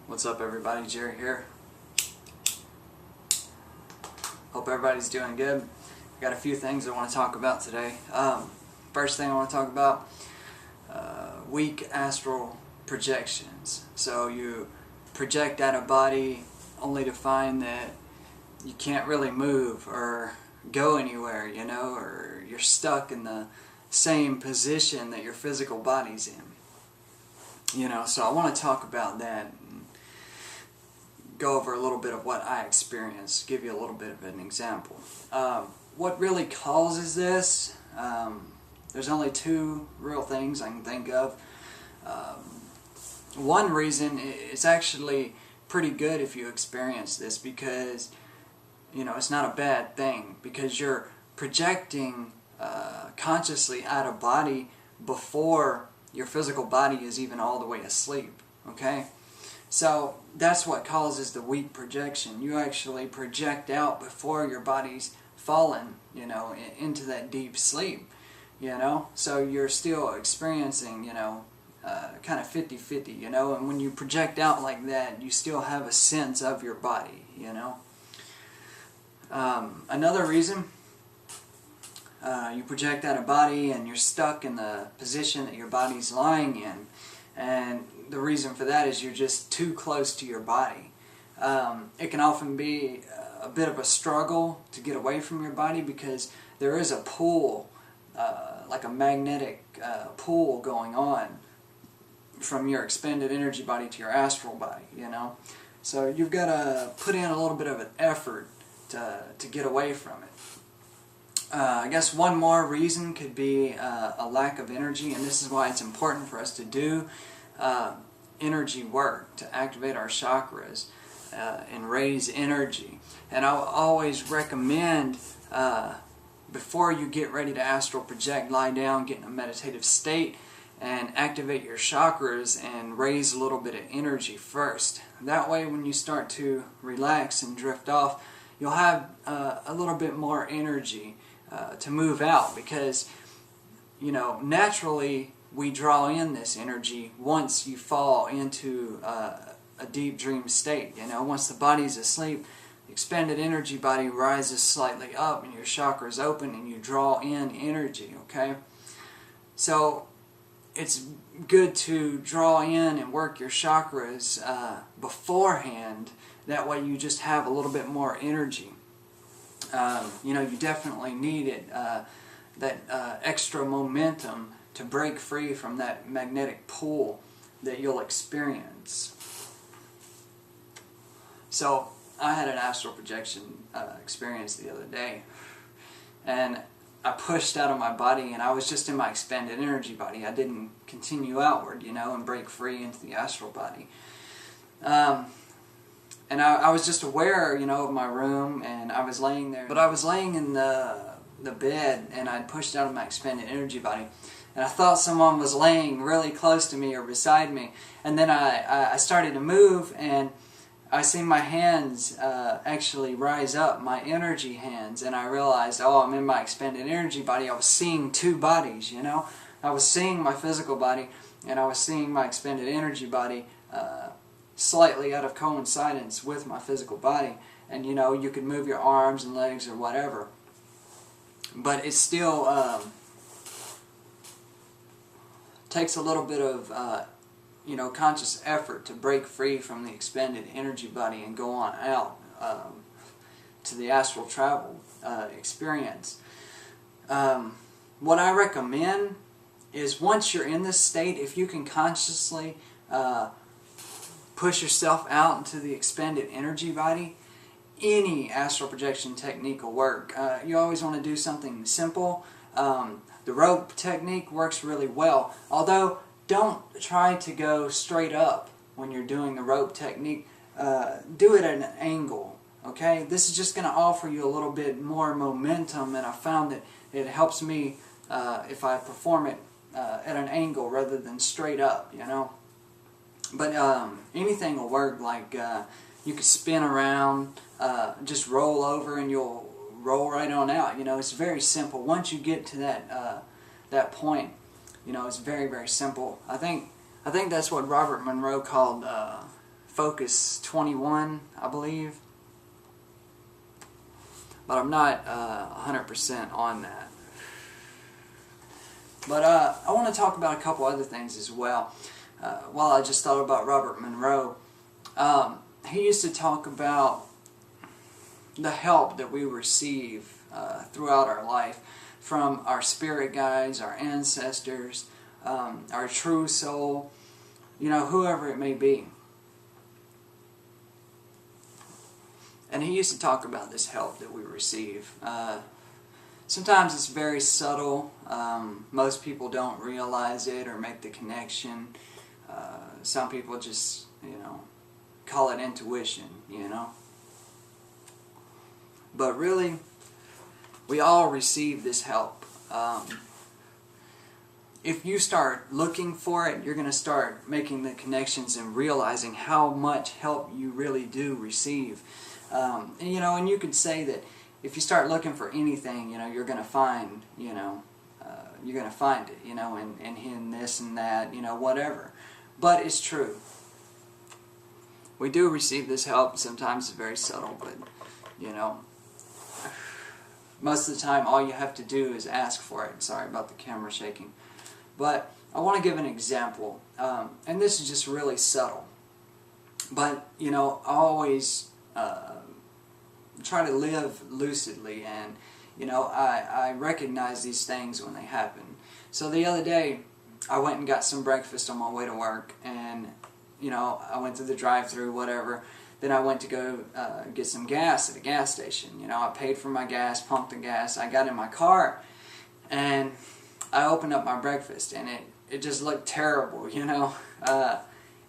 What's up, everybody? Jerry here. Hope everybody's doing good. I got a few things I want to talk about today. First thing I want to talk about, weak astral projections. So you project out a body only to find that you can't really move or go anywhere, you know, or you're stuck in the same position that your physical body's in. You know, so I want to talk about that and go over a little bit of what I experienced, give you a little bit of an example. What really causes this, there's only two real things I can think of. One reason, it's actually pretty good if you experience this because, you know, it's not a bad thing because you're projecting consciously out of body before your physical body is even all the way asleep, okay? So that's what causes the weak projection. You actually project out before your body's fallen, you know, into that deep sleep, you know? So you're still experiencing, you know, kind of 50-50, you know? And when you project out like that, you still have a sense of your body, you know? Another reason, you project out a body and you're stuck in the position that your body's lying in. And the reason for that is you're just too close to your body. It can often be a bit of a struggle to get away from your body because there is a pull, like a magnetic pull going on from your expended energy body to your astral body, you know. So you've got to put in a little bit of an effort to get away from it. I guess one more reason could be a lack of energy, and this is why it's important for us to do energy work to activate our chakras and raise energy. And I always recommend before you get ready to astral project, lie down, get in a meditative state, and activate your chakras and raise a little bit of energy first. That way when you start to relax and drift off, you'll have a little bit more energy to move out because, you know, naturally we draw in this energy once you fall into a deep dream state. You know, once the body's asleep, the expended energy body rises slightly up and your chakras open and you draw in energy, okay? So it's good to draw in and work your chakras beforehand. That way you just have a little bit more energy. You know, you definitely need it, that extra momentum to break free from that magnetic pull that you'll experience. So, I had an astral projection experience the other day, and I pushed out of my body, and I was just in my expanded energy body. I didn't continue outward, you know, and break free into the astral body. And I was just aware, you know, of my room, and I was laying there. But I was laying in the bed, and I'd pushed out of my expanded energy body. And I thought someone was laying really close to me or beside me. And then I started to move, and I seen my hands actually rise up, my energy hands. And I realized, oh, I'm in my expanded energy body. I was seeing two bodies, you know. I was seeing my physical body, and I was seeing my expanded energy body slightly out of coincidence with my physical body. And you know, you could move your arms and legs or whatever, but it still takes a little bit of you know, conscious effort to break free from the expended energy body and go on out to the astral travel experience. What I recommend is once you're in this state, if you can consciously push yourself out into the expended energy body, any astral projection technique will work. You always want to do something simple. The rope technique works really well, although don't try to go straight up when you're doing the rope technique. Do it at an angle, okay? This is just going to offer you a little bit more momentum, and I found that it helps me if I perform it at an angle rather than straight up, you know? But anything will work. Like you could spin around, just roll over, and you'll roll right on out. You know, it's very simple. Once you get to that point, you know, it's very, very simple. I think that's what Robert Monroe called Focus 21, I believe. But I'm not 100% on that. But I want to talk about a couple other things as well. While I just thought about Robert Monroe, he used to talk about the help that we receive throughout our life from our spirit guides, our ancestors, our true soul, you know, whoever it may be. And he used to talk about this help that we receive. Sometimes it's very subtle. Most people don't realize it or make the connection. Some people just, you know, call it intuition, you know. But really, we all receive this help. If you start looking for it, you're going to start making the connections and realizing how much help you really do receive. And, you know, and you could say that if you start looking for anything, you know, you're going to find, you know, you're going to find it, you know, in this and that, you know, whatever. But it's true. We do receive this help. Sometimes it's very subtle, but, you know, most of the time all you have to do is ask for it. Sorry about the camera shaking. But I want to give an example. And this is just really subtle. But, you know, I always try to live lucidly, and, you know, I recognize these things when they happen. So the other day, I went and got some breakfast on my way to work, and, you know, I went to the drive-thru, whatever. Then I went to go get some gas at a gas station. You know, I paid for my gas, pumped the gas. I got in my car, and I opened up my breakfast, and it just looked terrible, you know.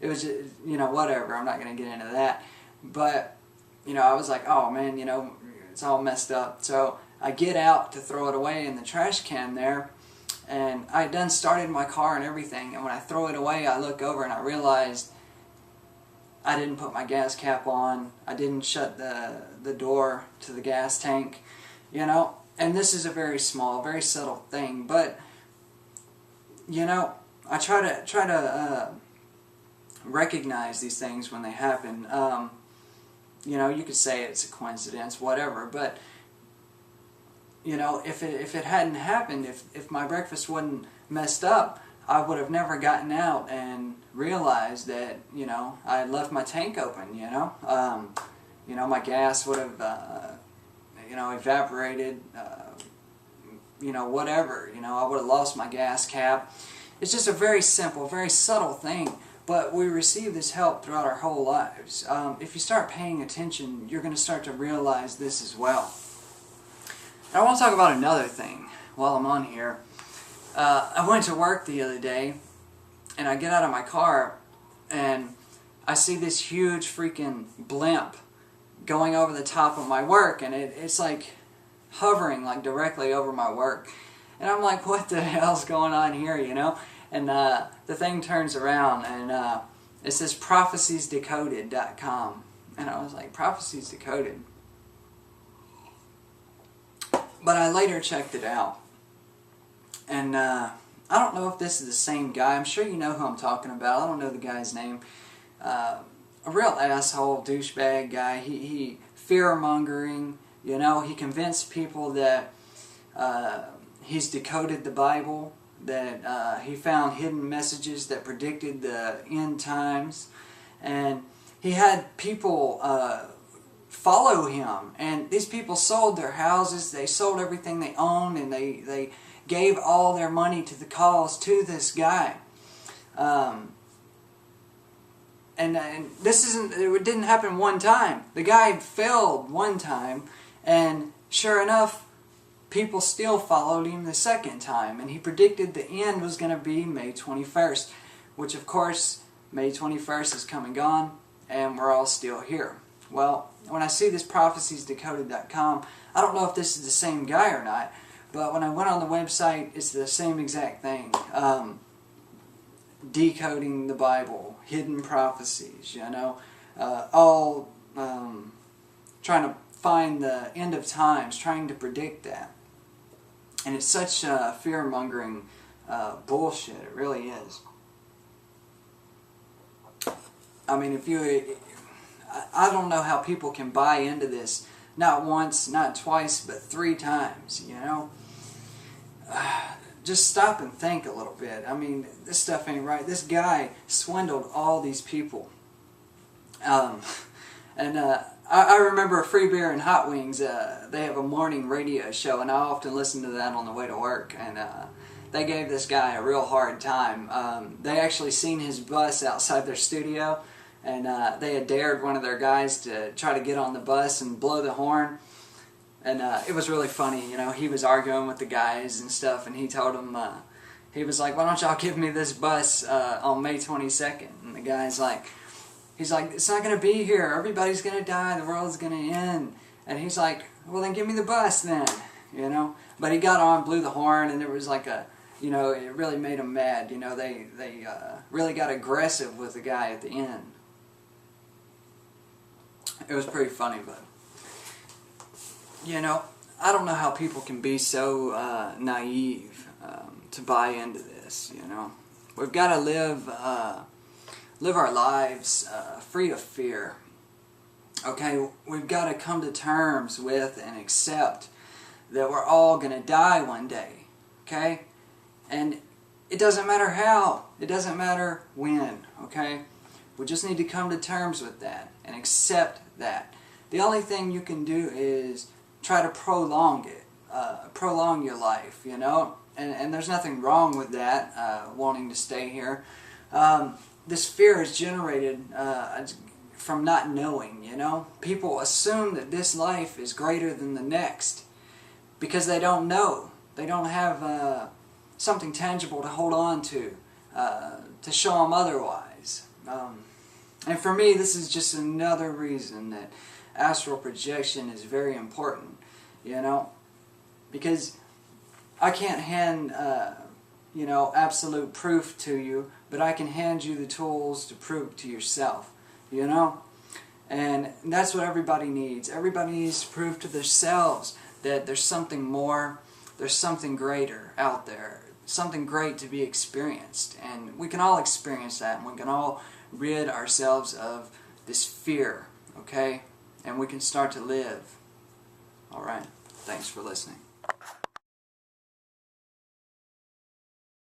It was just, you know, whatever. I'm not going to get into that. But, you know, I was like, oh, man, you know, it's all messed up. So I get out to throw it away in the trash can there, and I had done started my car and everything. And when I throw it away, I look over and I realized I didn't put my gas cap on. I didn't shut the door to the gas tank, you know. And this is a very small, very subtle thing, but, you know, I try to recognize these things when they happen. You know, you could say it's a coincidence, whatever, but, you know, if it hadn't happened, if my breakfast wasn't messed up, I would have never gotten out and realized that, you know, I had left my tank open, you know. You know, my gas would have, you know, evaporated, you know, whatever. You know, I would have lost my gas cap. It's just a very simple, very subtle thing, but we receive this help throughout our whole lives. If you start paying attention, you're going to start to realize this as well. And I want to talk about another thing while I'm on here. I went to work the other day, and I get out of my car, and I see this huge freaking blimp going over the top of my work, and it's like hovering like directly over my work. And I'm like, what the hell's going on here, you know? And the thing turns around, and it says propheciesdecoded.com. And I was like, Prophecies Decoded? But I later checked it out. And I don't know if this is the same guy. I'm sure you know who I'm talking about. I don't know the guy's name. A real asshole, douchebag guy. He fear-mongering, you know. He convinced people that he's decoded the Bible, that he found hidden messages that predicted the end times. And he had people follow him. And these people sold their houses. They sold everything they owned, and they gave all their money to the cause to this guy. And it didn't happen one time. The guy failed one time, and sure enough, people still followed him the second time. And he predicted the end was going to be May 21st, which of course, May 21st is come and gone, and we're all still here. Well, when I see this propheciesdecoded.com, I don't know if this is the same guy or not, but when I went on the website, it's the same exact thing. Decoding the Bible, hidden prophecies, you know, all trying to find the end of times, trying to predict that. And it's such fear-mongering bullshit, it really is. I mean, I don't know how people can buy into this, not once, not twice, but 3 times, you know? Just stop and think a little bit. I mean, this stuff ain't right. This guy swindled all these people. I remember Free Beer and Hot Wings, they have a morning radio show, and I often listen to that on the way to work, and they gave this guy a real hard time. They actually seen his bus outside their studio, and they had dared one of their guys to try to get on the bus and blow the horn. And it was really funny, you know. He was arguing with the guys and stuff, and he told them, he was like, "Why don't y'all give me this bus on May 22nd?" And the guy's like, he's like, "It's not going to be here. Everybody's going to die. The world's going to end." And he's like, "Well, then give me the bus then," you know. But he got on, blew the horn, and there was like a, you know, it really made him mad. You know, they really got aggressive with the guy at the end. It was pretty funny, but, you know, I don't know how people can be so naive to buy into this, you know. We've got to live our lives free of fear. Okay, we've got to come to terms with and accept that we're all going to die one day. Okay? And it doesn't matter how. It doesn't matter when. Okay? We just need to come to terms with that and accept that. The only thing you can do is try to prolong it. Prolong your life, you know? And there's nothing wrong with that, wanting to stay here. This fear is generated from not knowing, you know? People assume that this life is greater than the next because they don't know. They don't have something tangible to hold on to show them otherwise. And for me, this is just another reason that astral projection is very important, you know? Because I can't hand, you know, absolute proof to you, but I can hand you the tools to prove to yourself, you know? And that's what everybody needs. Everybody needs to prove to themselves that there's something more, there's something greater out there, something great to be experienced. And we can all experience that, and we can all rid ourselves of this fear, okay? And we can start to live. Alright, thanks for listening.